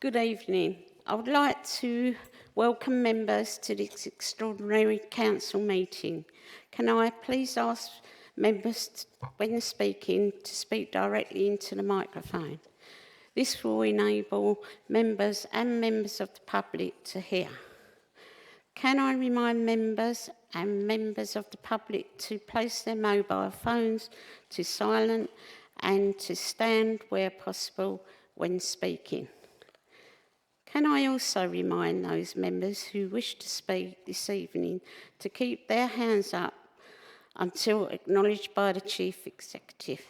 Good evening. I would like to welcome members to this extraordinary council meeting. Can I please ask members, when speaking, to speak directly into the microphone? This will enable members and members of the public to hear. Can I remind members and members of the public to place their mobile phones to silent and to stand where possible when speaking? Can I also remind those members who wish to speak this evening to keep their hands up until acknowledged by the Chief Executive?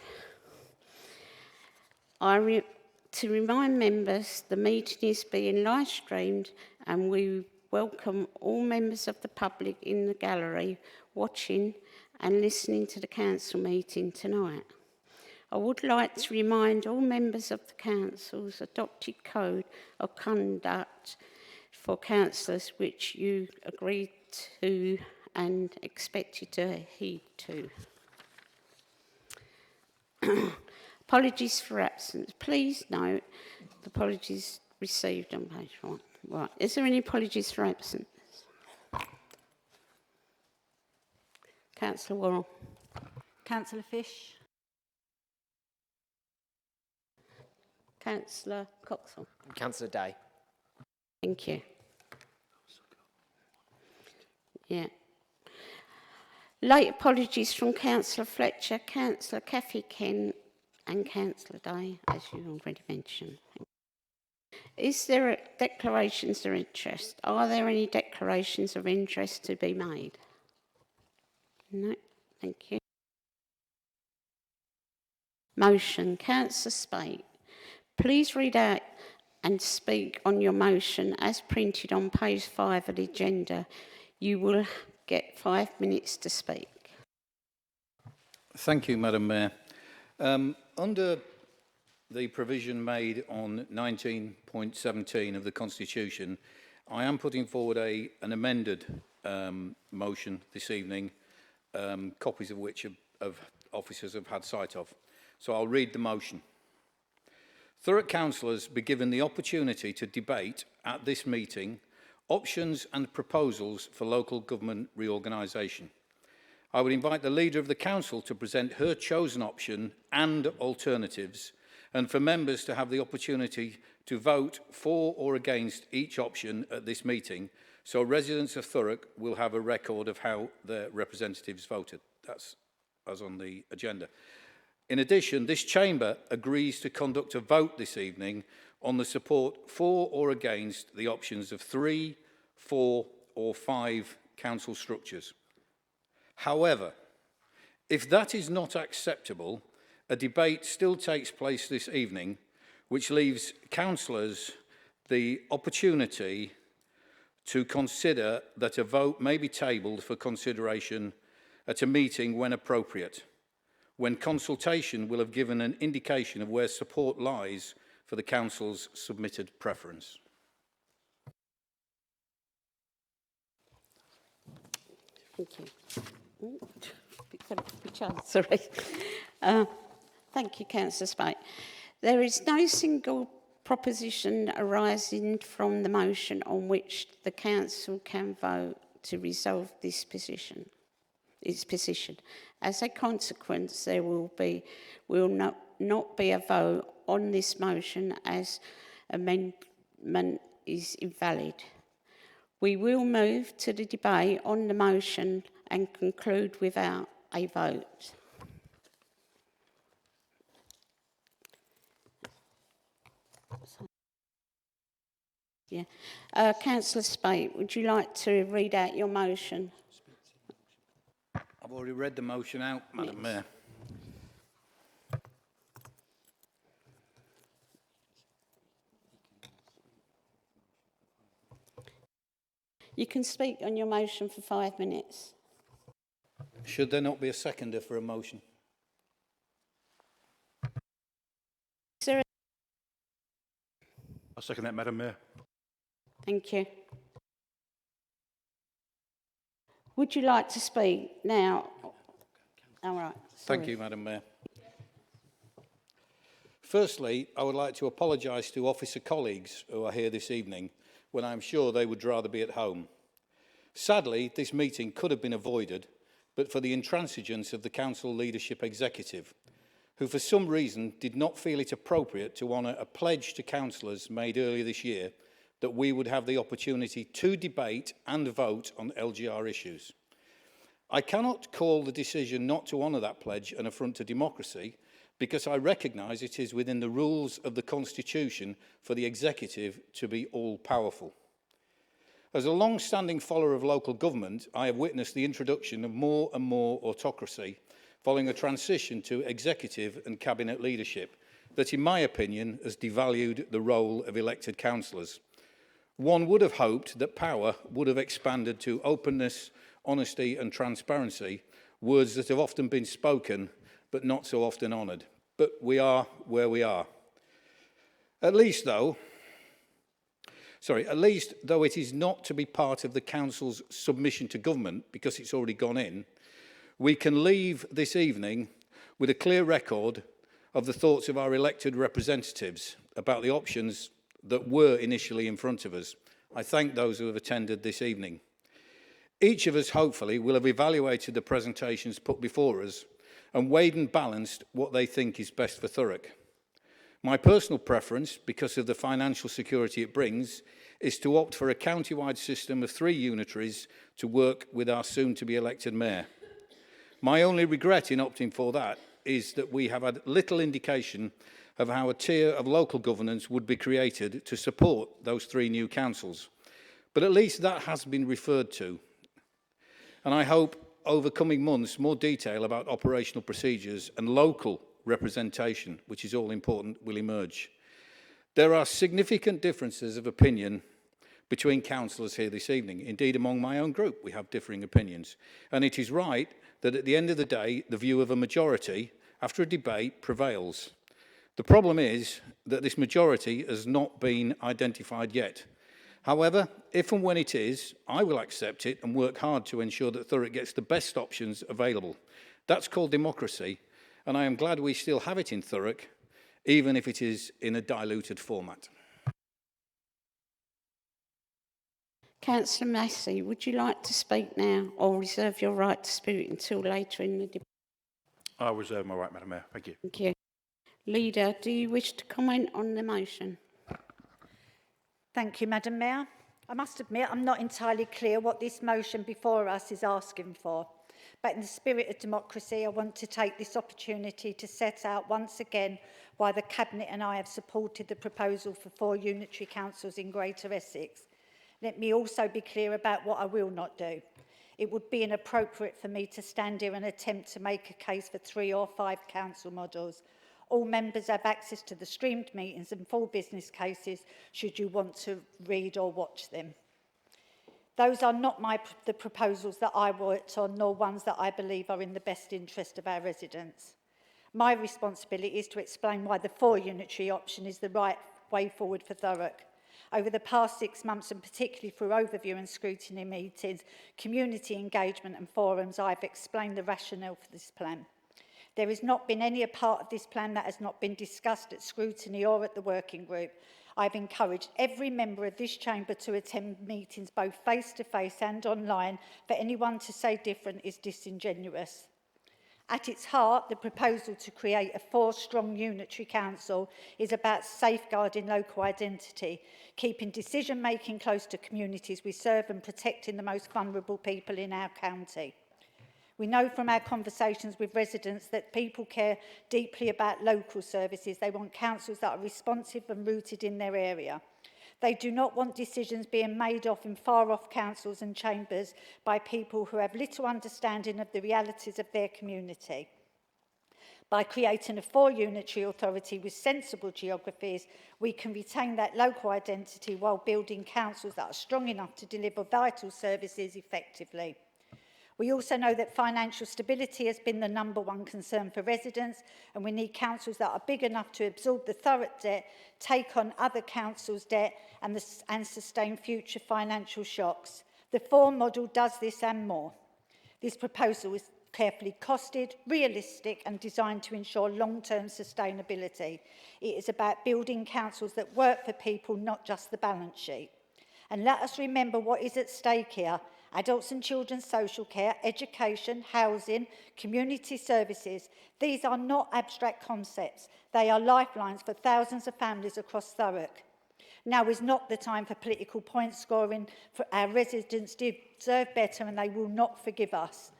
To remind members, the meeting is being live streamed and we welcome all members of the public in the gallery watching and listening to the council meeting tonight. I would like to remind all members of the council's adopted code of conduct for councillors which you agreed to and expected to adhere to. Apologies for absence. Please note the apologies received on page 1. Right. Is there any apologies for absence? Councillor Worrell. Councillor Fish. Councillor Coxall. Councillor Day. Thank you. Yeah. Late apologies from Councillor Fletcher, Councillor Cathy Kent and Councillor Day, as you already mentioned. Is there declarations of interest? Are there any declarations of interest to be made? No, thank you. Motion. Councillor Spate. Please read out and speak on your motion as printed on page 5 of the agenda. You will get 5 minutes to speak. Thank you, Madam Mayor. Under the provision made on 19.17 of the Constitution, I am putting forward an amended motion this evening, copies of which officers have had sight of. So I'll read the motion. Thurrock councillors be given the opportunity to debate at this meeting options and proposals for local government reorganisation. I would invite the leader of the council to present her chosen option and alternatives, and for members to have the opportunity to vote for or against each option at this meeting, so residents of Thurrock will have a record of how their representatives voted. That's as on the agenda. In addition, this chamber agrees to conduct a vote this evening on the support for or against the options of 3, 4 or 5 council structures. However, if that is not acceptable, a debate still takes place this evening, which leaves councillors the opportunity to consider that a vote may be tabled for consideration at a meeting when appropriate, when consultation will have given an indication of where support lies for the council's submitted preference. Thank you. Sorry. Thank you, Councillor Spate. There is no single proposition arising from the motion on which the council can vote to resolve its position. As a consequence, there will not be a vote on this motion as amendment is invalid. We will move to the debate on the motion and conclude without a vote. Yeah. Councillor Spate, would you like to read out your motion? I've already read the motion out, Madam Mayor. You can speak on your motion for 5 minutes. Should there not be a seconder for a motion? Is there I second that, Madam Mayor. Thank you. Would you like to speak now? All right. Sorry. Thank you, Madam Mayor. Firstly, I would like to apologise to officer colleagues who are here this evening when I'm sure they would rather be at home. Sadly, this meeting could have been avoided, but for the intransigence of the Council Leadership Executive, who for some reason did not feel it appropriate to honour a pledge to councillors made earlier this year that we would have the opportunity to debate and vote on LGR issues. I cannot call the decision not to honour that pledge an affront to democracy, because I recognise it is within the rules of the Constitution for the executive to be all-powerful. As a long-standing follower of local government, I have witnessed the introduction of more and more autocracy following a transition to executive and cabinet leadership that, in my opinion, has devalued the role of elected councillors. One would have hoped that power would have expanded to openness, honesty and transparency, words that have often been spoken but not so often honoured. But we are where we are. At least, though it is not to be part of the Council's submission to government, because it's already gone in, we can leave this evening with a clear record of the thoughts of our elected representatives about the options that were initially in front of us. I thank those who have attended this evening. Each of us, hopefully, will have evaluated the presentations put before us and weighed and balanced what they think is best for Thurrock. My personal preference, because of the financial security it brings, is to opt for a county-wide system of 3 unitaries to work with our soon-to-be elected mayor. My only regret in opting for that is that we have had little indication of how a tier of local governance would be created to support those 3 new councils. But at least that has been referred to. And I hope over coming months more detail about operational procedures and local representation, which is all important, will emerge. There are significant differences of opinion between councillors here this evening. Indeed, among my own group, we have differing opinions. And it is right that at the end of the day, the view of a majority, after a debate, prevails. The problem is that this majority has not been identified yet. However, if and when it is, I will accept it and work hard to ensure that Thurrock gets the best options available. That's called democracy, and I am glad we still have it in Thurrock, even if it is in a diluted format. Councillor Massey, would you like to speak now or reserve your right to speak until later in the debate? I reserve my right, Madam Mayor. Thank you. Thank you. Leader, do you wish to comment on the motion? Thank you, Madam Mayor. I must admit I'm not entirely clear what this motion before us is asking for. But in the spirit of democracy, I want to take this opportunity to set out once again why the Cabinet and I have supported the proposal for 4 unitary councils in Greater Essex. Let me also be clear about what I will not do. It would be inappropriate for me to stand here and attempt to make a case for 3 or 5 council models. All members have access to the streamed meetings and full business cases should you want to read or watch them. Those are not the proposals that I worked on, nor ones that I believe are in the best interest of our residents. My responsibility is to explain why the 4 unitary option is the right way forward for Thurrock. Over the past 6 months, and particularly through overview and scrutiny meetings, community engagement and forums, I've explained the rationale for this plan. There has not been any part of this plan that has not been discussed at scrutiny or at the working group. I've encouraged every member of this chamber to attend meetings both face-to-face and online. For anyone to say different is disingenuous. At its heart, the proposal to create a 4-strong unitary council is about safeguarding local identity, keeping decision-making close to communities we serve and protecting the most vulnerable people in our county. We know from our conversations with residents that people care deeply about local services. They want councils that are responsive and rooted in their area. They do not want decisions being made off in far-off councils and chambers by people who have little understanding of the realities of their community. By creating a 4 unitary authority with sensible geographies, we can retain that local identity while building councils that are strong enough to deliver vital services effectively. We also know that financial stability has been the #1 concern for residents, and we need councils that are big enough to absorb the Thurrock debt, take on other councils' debt and sustain future financial shocks. The 4 model does this and more. This proposal is carefully costed, realistic and designed to ensure long-term sustainability. It is about building councils that work for people, not just the balance sheet. And let us remember what is at stake here: adults and children's social care, education, housing, community services. These are not abstract concepts. They are lifelines for thousands of families across Thurrock. Now is not the time for political point scoring. For our residents deserve better and they will not forgive us.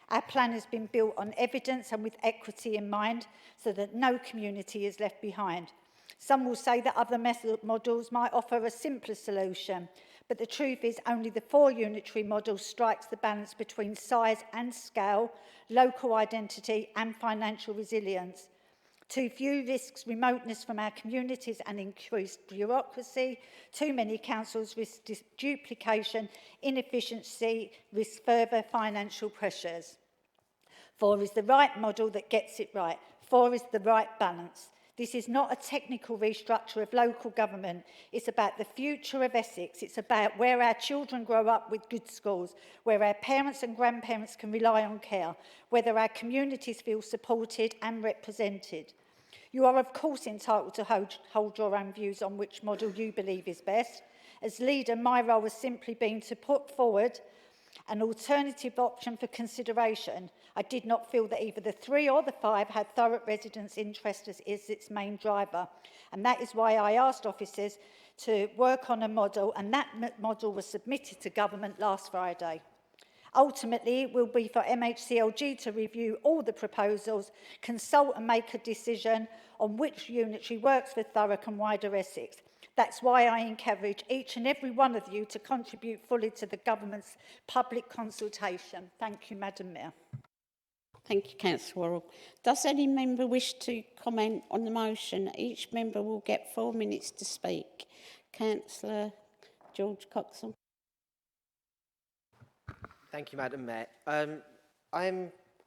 Our plan has been built on evidence and with equity in mind so that no community is left behind. Some will say that other models might offer a simpler solution, but the truth is only the 4 unitary model strikes the balance between size and scale, local identity and financial resilience. Too few risks remoteness from our communities and increased bureaucracy. Too many councils risk duplication, inefficiency, risk further financial pressures. 4 is the right model that gets it right. 4 is the right balance. This is not a technical restructure of local government. It's about the future of Essex. It's about where our children grow up with good schools, where our parents and grandparents can rely on care, whether our communities feel supported and represented. You are, of course, entitled to hold your own views on which model you believe is best. As leader, my role has simply been to put forward an alternative option for consideration. I did not feel that either the 3 or the 5 had Thurrock residents' interest as its main driver. And that is why I asked officers to work on a model, and that model was submitted to government last Friday. Ultimately, it will be for MHCLG to review all the proposals, consult and make a decision on which unitary works for Thurrock and wider Essex. That's why I encourage each and every one of you to contribute fully to the government's public consultation. Thank you, Madam Mayor. Thank you, Councillor Worrell. Does any member wish to comment on the motion? Each member will get 4 minutes to speak. Councillor George Coxall. Thank you, Madam Mayor.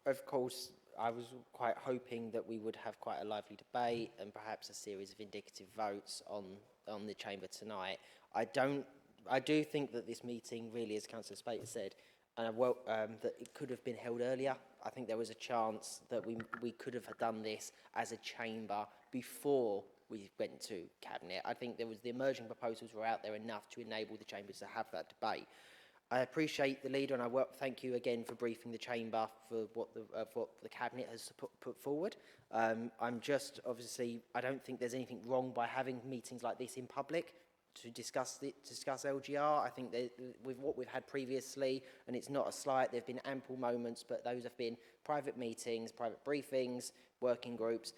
Of course, I was quite hoping that we would have quite a lively debate and perhaps a series of indicative votes on the chamber tonight. I do think that this meeting really, as Councillor Spater said, that it could have been held earlier. I think there was a chance that we could have done this as a chamber before we went to Cabinet. I think the emerging proposals were out there enough to enable the chambers to have that debate. I appreciate the leader, and thank you again for briefing the chamber for what the Cabinet has put forward. I'm just, obviously, I don't think there's anything wrong by having meetings like this in public to discuss LGR. I think that with what we've had previously, and it's not a slight, there have been ample moments, but those have been private meetings, private briefings, working groups.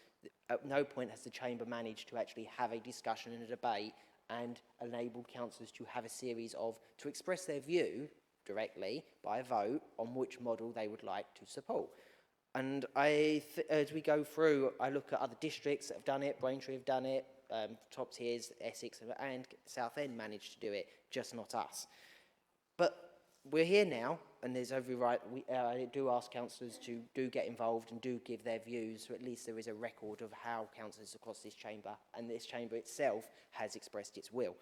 At no point has the chamber managed to actually have a discussion and a debate and enabled councillors to have a series to express their view directly by a vote on which model they would like to support. And as we go through, I look at other districts that have done it. Braintree have done it, top tiers, Essex and Southend managed to do it, just not us. But we're here now, and there's every right. I do ask councillors to get involved and do give their views, so at least there is a record of how councillors across this chamber and this chamber itself has expressed its will.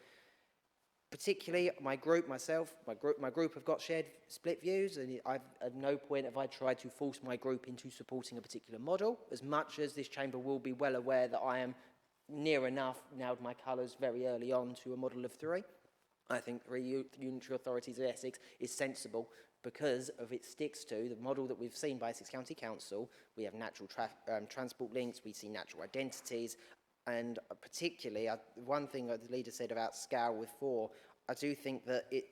Particularly my group, my group have got split views, and at no point have I tried to force my group into supporting a particular model, as much as this chamber will be well aware that I am near enough nailed my colours very early on to a model of 3. I think 3 unitary authorities of Essex is sensible because of it sticks to the model that we've seen by Essex County Council. We have natural transport links, we see natural identities, and particularly, one thing that the leader said about scale with 4, I do think that it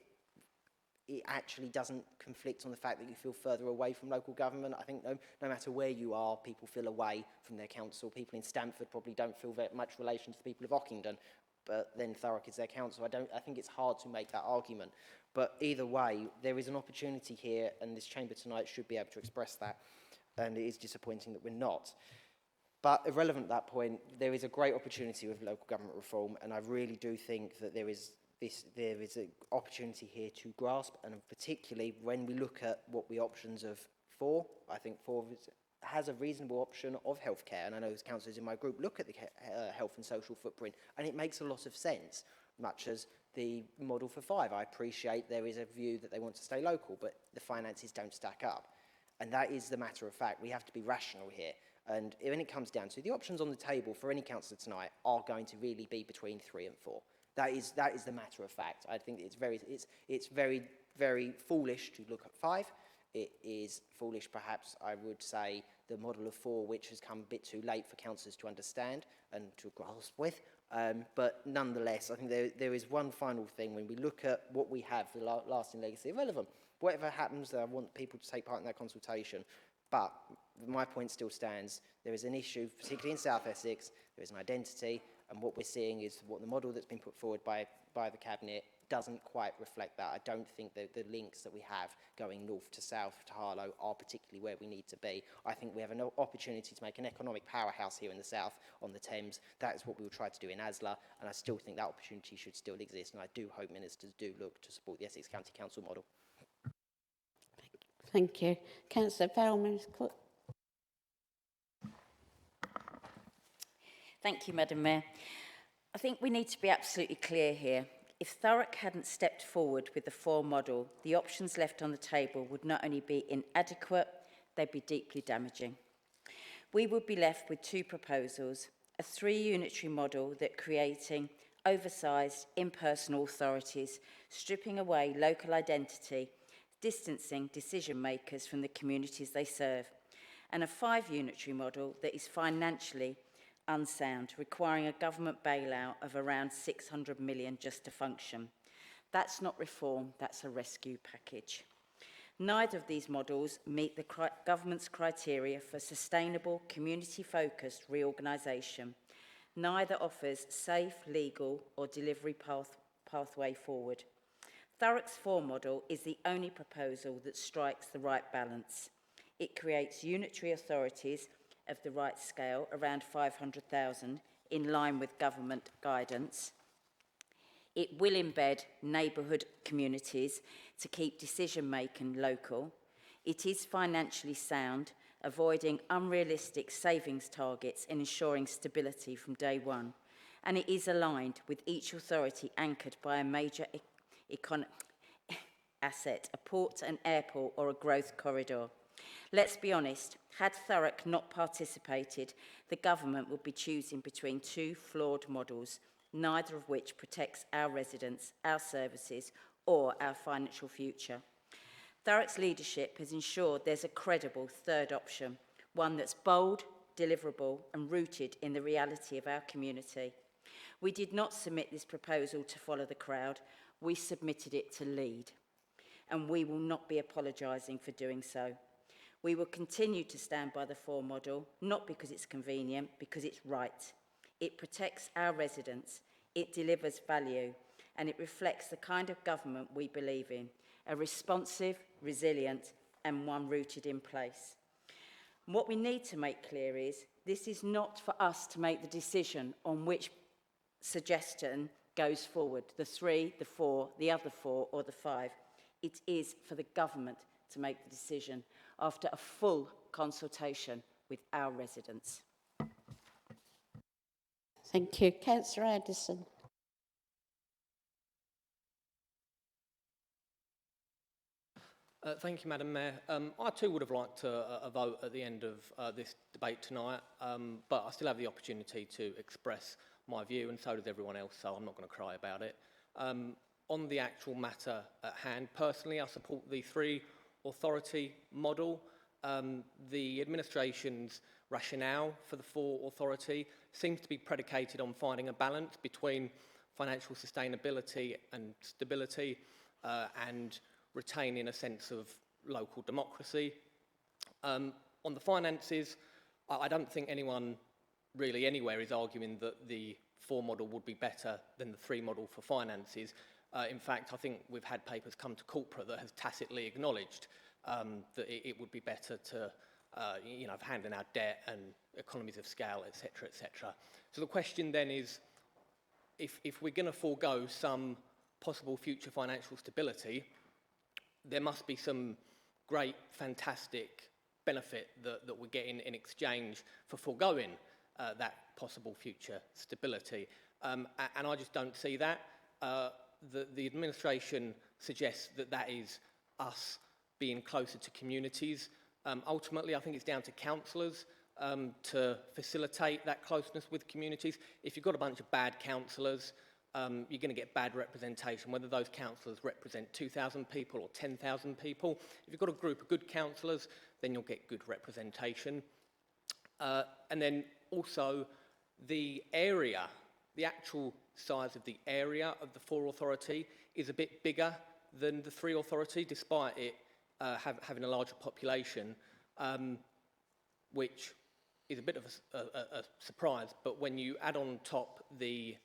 actually doesn't conflict on the fact that you feel further away from local government. I think no matter where you are, people feel away from their council. People in Stamford probably don't feel very much relation to the people of Ockington, but then Thurrock is their council. I think it's hard to make that argument. But either way, there is an opportunity here, and this chamber tonight should be able to express that, and it is disappointing that we're not. But irrelevant at that point, there is a great opportunity with local government reform, and I really do think that there is an opportunity here to grasp, and particularly when we look at what the options of 4, I think 4 has a reasonable option of healthcare, and I know as councillors in my group look at the health and social footprint, and it makes a lot of sense, much as the model for 5. I appreciate there is a view that they want to stay local, but the finances don't stack up. And that is the matter of fact. We have to be rational here. And when it comes down to the options on the table for any councillor tonight are going to really be between 3 and 4. That is the matter of fact. I think it's very foolish to look at 5. It is foolish, perhaps, I would say, the model of 4, which has come a bit too late for councillors to understand and to grasp with. But nonetheless, I think there is one final thing. When we look at what we have, the lasting legacy of relevant, whatever happens, I want people to take part in that consultation. But my point still stands. There is an issue, particularly in South Essex. There is an identity, and what we're seeing is what the model that's been put forward by the Cabinet doesn't quite reflect that. I don't think that the links that we have going north to south to Harlow are particularly where we need to be. I think we have an opportunity to make an economic powerhouse here in the south on the Thames. That is what we will try to do in Asla, and I still think that opportunity should still exist, and I do hope ministers do look to support the Essex County Council model. Thank you. Councillor Bellman. Thank you, Madam Mayor. I think we need to be absolutely clear here. If Thurrock hadn't stepped forward with the 4 model, the options left on the table would not only be inadequate, they'd be deeply damaging. We would be left with 2 proposals, a 3-unitary model that creating oversized, impersonal authorities, stripping away local identity, distancing decision makers from the communities they serve, and a 5-unitary model that is financially unsound, requiring a government bailout of around 600 million just to function. That's not reform, that's a rescue package. Neither of these models meet the government's criteria for sustainable, community-focused reorganisation. Neither offers safe, legal or delivery pathway forward. Thurrock's 4 model is the only proposal that strikes the right balance. It creates unitary authorities of the right scale, around 500,000, in line with government guidance. It will embed neighbourhood communities to keep decision-making local. It is financially sound, avoiding unrealistic savings targets and ensuring stability from day one. And it is aligned with each authority anchored by a major asset, a port, an airport or a growth corridor. Let's be honest, had Thurrock not participated, the government would be choosing between 2 flawed models, neither of which protects our residents, our services, or our financial future. Thurrock's leadership has ensured there's a credible 3rd option, one that's bold, deliverable, and rooted in the reality of our community. We did not submit this proposal to follow the crowd, we submitted it to lead, and we will not be apologising for doing so. We will continue to stand by the 4 model, not because it's convenient, because it's right. It protects our residents, it delivers value, and it reflects the kind of government we believe in, a responsive, resilient, and one rooted in place. And what we need to make clear is this is not for us to make the decision on which suggestion goes forward, the 3, the 4, the other 4, or the 5. It is for the government to make the decision after a full consultation with our residents. Thank you. Councillor Addison. Thank you, Madam Mayor. I too would have liked a vote at the end of this debate tonight, but I still have the opportunity to express my view, and so does everyone else, so I'm not going to cry about it. On the actual matter at hand, personally, I support the 3-authority model. The administration's rationale for the 4-authority seems to be predicated on finding a balance between financial sustainability and stability and retaining a sense of local democracy. On the finances, I don't think anyone really anywhere is arguing that the 4 model would be better than the 3 model for finances. In fact, I think we've had papers come to corporate that has tacitly acknowledged that it would be better to, handing out debt and economies of scale, etc., etc. So the question then is, if we're going to forego some possible future financial stability, there must be some great, fantastic benefit that we're getting in exchange for foregoing that possible future stability. And I just don't see that. The administration suggests that that is us being closer to communities. Ultimately, I think it's down to councillors to facilitate that closeness with communities. If you've got a bunch of bad councillors, you're going to get bad representation, whether those councillors represent 2,000 people or 10,000 people. If you've got a group of good councillors, then you'll get good representation. And then also the area, the actual size of the area of the 4 authority is a bit bigger than the 3 authority, despite it having a larger population, which is a bit of a surprise. But when you add on top the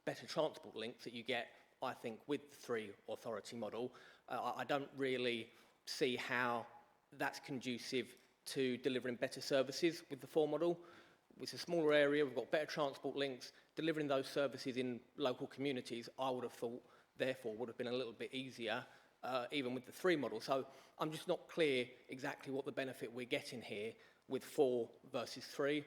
better transport links that you get, I think, with the 3 authority model, I don't really see how that's conducive to delivering better services with the 4 model. It's a smaller area, we've got better transport links, delivering those services in local communities, I would have thought, therefore, would have been a little bit easier, even with the 3 model. So I'm just not clear exactly what the benefit we're getting here with 4 versus 3,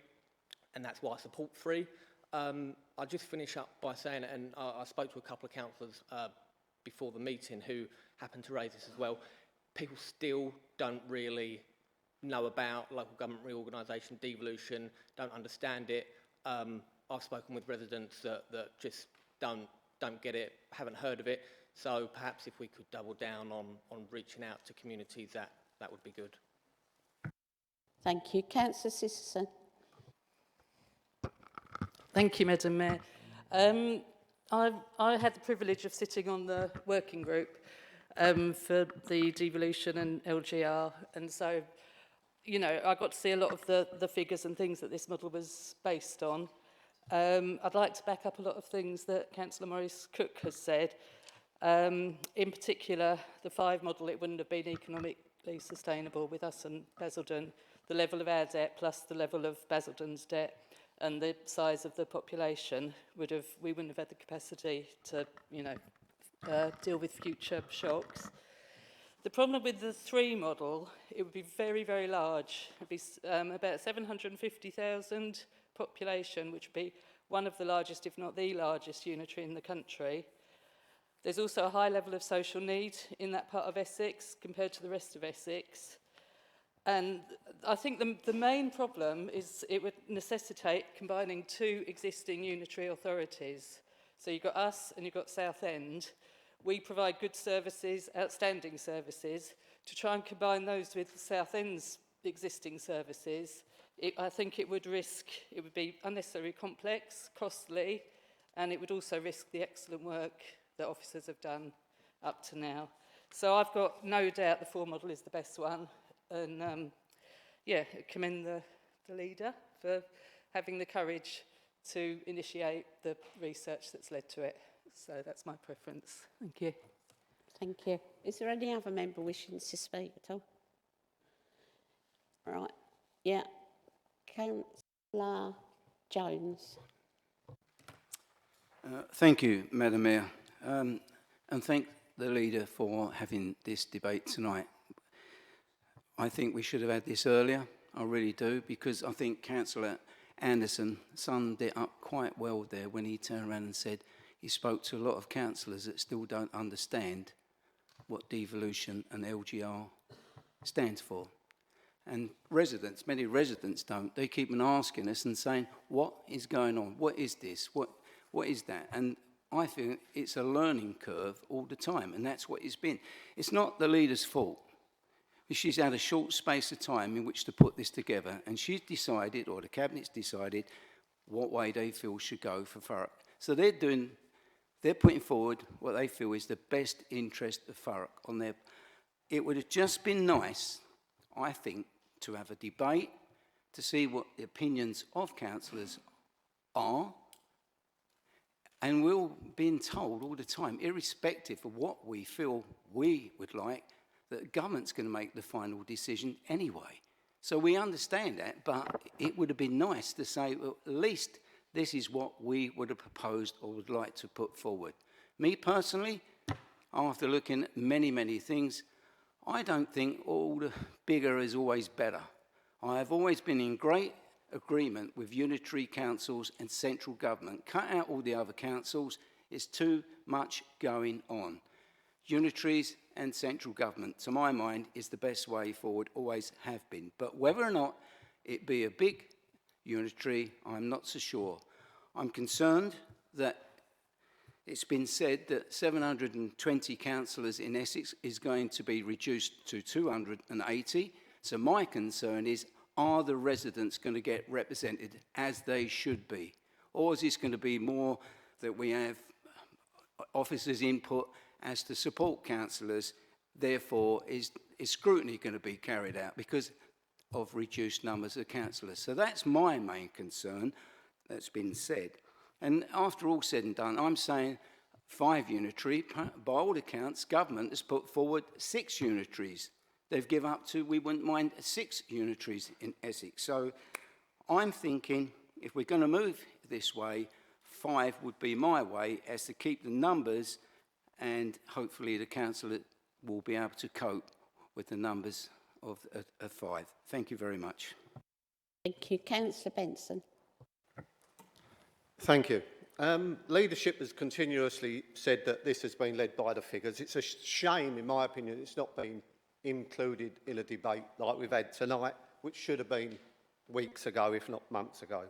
and that's why I support 3. I'll just finish up by saying, and I spoke to a couple of councillors before the meeting who happened to raise this as well, people still don't really know about local government reorganisation, devolution, don't understand it. I've spoken with residents that just don't get it, haven't heard of it. So perhaps if we could double down on reaching out to communities, that would be good. Thank you. Councillor Sisson. Thank you, Madam Mayor. I had the privilege of sitting on the working group for the devolution and LGR, and so, you know, I got to see a lot of the figures and things that this model was based on. I'd like to back up a lot of things that Councillor Maurice-Cook has said. In particular, the 5 model, it wouldn't have been economically sustainable with us and Basildon. The level of our debt plus the level of Basildon's debt and the size of the population we wouldn't have had the capacity to, you know, deal with future shocks. The problem with the 3 model, it would be very, very large. It would be about 750,000 population, which would be one of the largest, if not the largest, unitary in the country. There's also a high level of social need in that part of Essex compared to the rest of Essex. And I think the main problem is it would necessitate combining 2 existing unitary authorities. So you've got us and you've got Southend. We provide good services, outstanding services. To try and combine those with Southend's existing services, I think it would be unnecessarily complex, costly, and it would also risk the excellent work that officers have done up to now. So I've got no doubt the 4 model is the best one. And yeah, commend the leader for having the courage to initiate the research that's led to it. So that's my preference. Thank you. Thank you. Is there any other member wishing to speak at all? Right. Yeah. Councillor Jones. Thank you, Madam Mayor, and thank the leader for having this debate tonight. I think we should have had this earlier, I really do, because I think Councillor Anderson summed it up quite well there when he turned around and said he spoke to a lot of councillors that still don't understand what devolution and LGR stands for. And many residents don't. They keep on asking us and saying, what is going on? What is this? What is that? And I think it's a learning curve all the time, and that's what it's been. It's not the leader's fault. She's had a short space of time in which to put this together, and she's decided, or the Cabinet's decided, what way they feel should go for Thurrock. So they're putting forward what they feel is the best interest of Thurrock on their. It would have just been nice, I think, to have a debate to see what the opinions of councillors are, and we're being told all the time, irrespective of what we feel we would like, that the government's going to make the final decision anyway. So we understand that, but it would have been nice to say, well, at least this is what we would have proposed or would like to put forward. Me personally, after looking at many, many things, I don't think all the bigger is always better. I have always been in great agreement with unitary councils and central government. Cut out all the other councils, it's too much going on. Unitaries and central government, to my mind, is the best way forward, always have been. But whether or not it be a big unitary, I'm not so sure. I'm concerned that it's been said that 720 councillors in Essex is going to be reduced to 280. So my concern is, are the residents going to get represented as they should be? Or is this going to be more that we have officers' input as to support councillors, therefore is scrutiny going to be carried out because of reduced numbers of councillors? So that's my main concern that's been said. And after all said and done, I'm saying 5 unitary. By all accounts, government has put forward 6 unitaries. They've given up to, we wouldn't mind, 6 unitaries in Essex. So I'm thinking if we're going to move this way, 5 would be my way, as to keep the numbers, and hopefully the council will be able to cope with the numbers of 5. Thank you very much. Thank you. Councillor Benson. Thank you. Leadership has continuously said that this has been led by the figures. It's a shame, in my opinion, it's not been included in a debate like we've had tonight, which should have been weeks ago, if not months ago.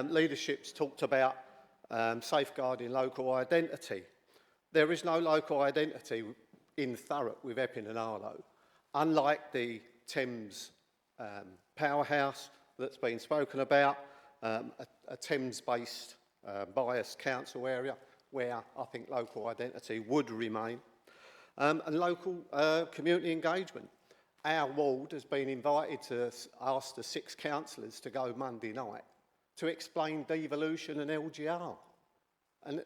Leadership's talked about safeguarding local identity. There is no local identity in Thurrock with Epping and Arlo, unlike the Thames powerhouse that's been spoken about, a Thames-based biased council area where I think local identity would remain, and local community engagement. Our ward has been invited to ask the 6 councillors to go Monday night to explain devolution and LGR.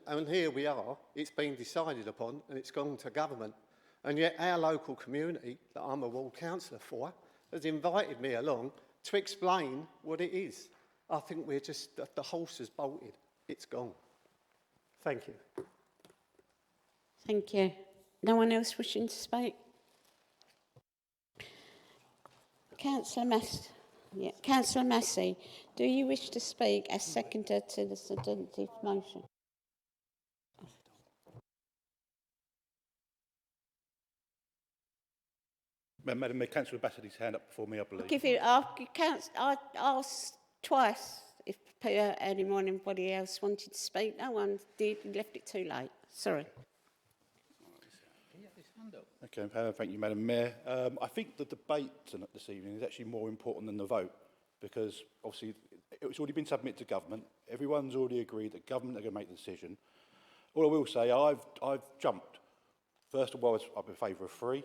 And here we are, it's been decided upon and it's gone to government. And yet our local community, that I'm a ward councillor for, has invited me along to explain what it is. I think we're just, the horse has bolted, it's gone. Thank you. Thank you. No one else wishing to speak? Councillor Massey, do you wish to speak as seconder to the substantive motion? Madam Mayor, Councillor Bassidy's hand up before me, I believe. I asked twice if anybody else wanted to speak. No one did. You left it too late. Sorry. Okay, thank you, Madam Mayor. I think the debate this evening is actually more important than the vote, because obviously it's already been submitted to government. Everyone's already agreed that government are going to make the decision. All I will say, I've jumped. First of all, I'm in favour of 3,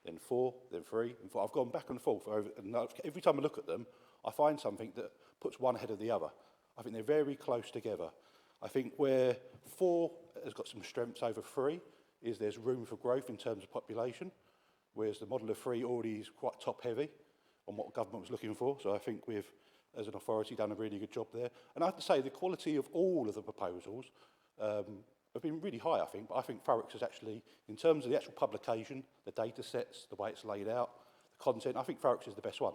then 4, then 3, and 4. I've gone back and forth and every time I look at them, I find something that puts one ahead of the other. I think they're very close together. I think where 4 has got some strengths over 3 is there's room for growth in terms of population, whereas the model of 3 already is quite top-heavy on what government was looking for. So I think we've, as an authority, done a really good job there. And I have to say, the quality of all of the proposals have been really high, I think. But I think Thurrock's is actually, in terms of the actual publication, the data sets, the way it's laid out, the content, I think Thurrock's is the best one.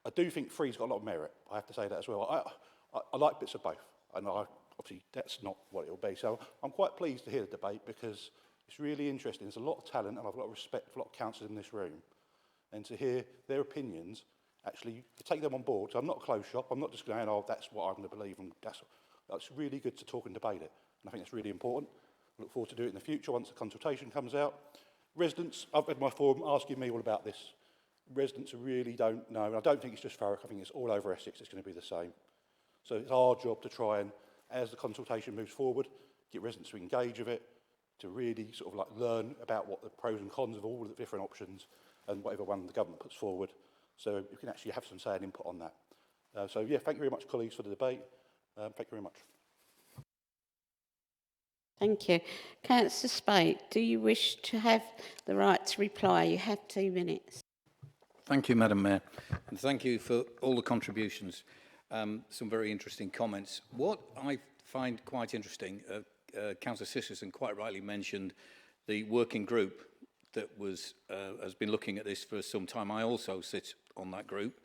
I do think 3's got a lot of merit. I have to say that as well. I like bits of both. And obviously, that's not what it will be. So I'm quite pleased to hear the debate, because it's really interesting. There's a lot of talent, and I've got a lot of respect for a lot of councillors in this room. And to hear their opinions, actually, to take them on board. So I'm not a closed shop. I'm not just going, oh, that's what I'm going to believe. And that's really good to talk and debate it. And I think that's really important. I look forward to doing it in the future once the consultation comes out. Residents, I've had my forum asking me all about this. Residents really don't know. And I don't think it's just Thurrock. I think it's all over Essex. It's going to be the same. So it's our job to try and, as the consultation moves forward, get residents to engage with it, to really sort of like learn about what the pros and cons of all of the different options and whatever one the government puts forward, so you can actually have some say and input on that. So yeah, thank you very much, colleagues, for the debate. Thank you very much. Thank you. Councillor Spate, do you wish to have the right to reply? You have 2 minutes. Thank you, Madam Mayor, and thank you for all the contributions. Some very interesting comments. What I find quite interesting, Councillor Sisterson quite rightly mentioned the working group that has been looking at this for some time. I also sit on that group,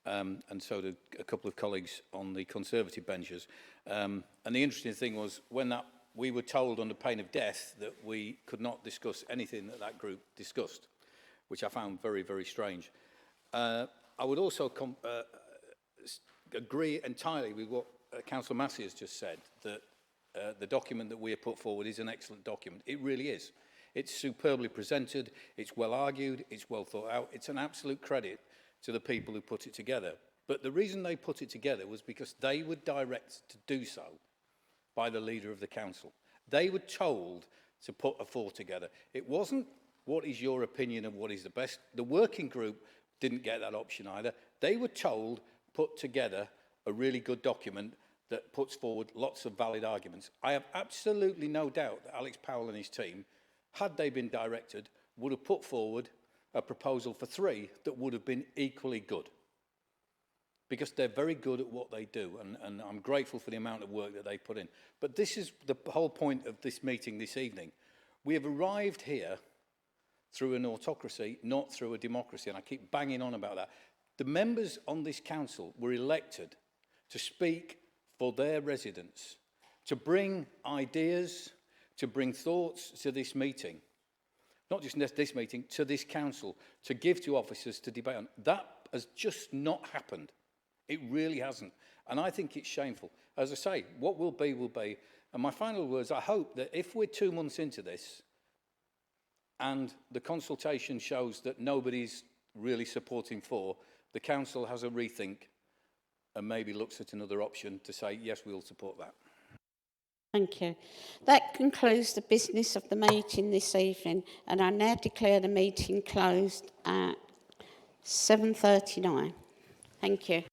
and so did a couple of colleagues on the Conservative benches. And the interesting thing was when that we were told under pain of death that we could not discuss anything that that group discussed, which I found very, very strange. I would also agree entirely with what Councillor Massey has just said, that the document that we have put forward is an excellent document. It really is. It's superbly presented, it's well argued, it's well thought out. It's an absolute credit to the people who put it together. But the reason they put it together was because they were directed to do so by the leader of the council. They were told to put a four together. It wasn't what is your opinion of what is the best. The working group didn't get that option either. They were told, put together a really good document that puts forward lots of valid arguments. I have absolutely no doubt that Alex Powell and his team, had they been directed, would have put forward a proposal for three that would have been equally good. Because they're very good at what they do, and I'm grateful for the amount of work that they put in. But this is the whole point of this meeting this evening. We have arrived here through an autocracy, not through a democracy, and I keep banging on about that. The members on this council were elected to speak for their residents, to bring ideas, to bring thoughts to this meeting, not just this meeting, to this council, to give to officers to debate on. That has just not happened. It really hasn't. And I think it's shameful. As I say, what will be, will be. And my final words, I hope that if we're 2 months into this and the consultation shows that nobody's really supporting four, the council has a rethink and maybe looks at another option to say, yes, we'll support that. Thank you. That concludes the business of the meeting this evening, and I now declare the meeting closed at 7:39. Thank you.